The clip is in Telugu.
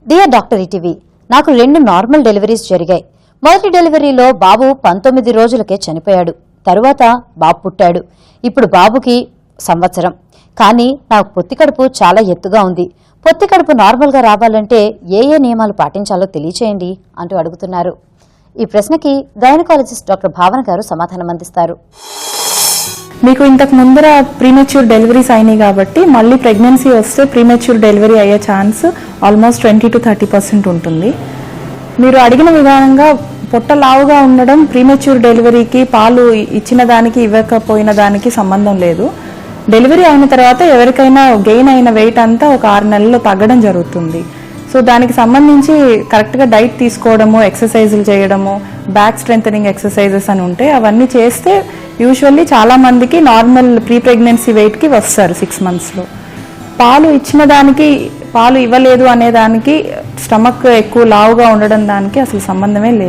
డియర్ డాక్టర్ ఈటీవీ, నాకు 2 నార్మల్ డెలివరీస్ జరిగాయి. మొదటి డెలివరీలో బాబు 19 రోజులకే చనిపోయాడు. తరువాత బాబు పుట్టాడు. ఇప్పుడు బాబుకి సంవత్సరం. కానీ నాకు పొత్తికడుపు చాలా ఎత్తుగా ఉంది. పొత్తికడుపు నార్మల్గా రావాలంటే ఏ నియమాలు పాటించాలో తెలియచేయండి అంటూ అడుగుతున్నారు. ఈ ప్రశ్నకి గైనకాలజిస్ట్ డాక్టర్ భావన గారు సమాధానం అందిస్తారు. మీకు ఇంతకు ముందర ప్రీమెచ్యూర్ డెలివరీస్ అయినాయి కాబట్టి మళ్ళీ ప్రెగ్నెన్సీ వస్తే ప్రీమెచ్యూర్ డెలివరీ అయ్యే ఛాన్స్ ఆల్మోస్ట్ 20 to 30% ఉంటుంది. మీరు అడిగిన విధానంగా పొట్ట లావుగా ఉండడం ప్రీమెచ్యూర్ డెలివరీకి, పాలు ఇచ్చిన దానికి ఇవ్వకపోయిన దానికి సంబంధం లేదు. డెలివరీ అయిన తర్వాత ఎవరికైనా గెయిన్ అయిన వెయిట్ అంతా ఒక 6 నెలల్లో తగ్గడం జరుగుతుంది. సో దానికి సంబంధించి కరెక్ట్గా డైట్ తీసుకోవడము, ఎక్సర్సైజులు చేయడము, బ్యాక్ స్ట్రెంథనింగ్ ఎక్సర్సైజెస్ అని ఉంటే అవన్నీ చేస్తే యూజువల్లీ చాలా మందికి నార్మల్ ప్రీ ప్రెగ్నెన్సీ వెయిట్కి వస్తారు 6 monthsలో. పాలు ఇచ్చిన దానికి, పాలు ఇవ్వలేదు అనే దానికి, స్టమక్ ఎక్కువ లావుగా ఉండడం దానికి అసలు సంబంధమే లేదు.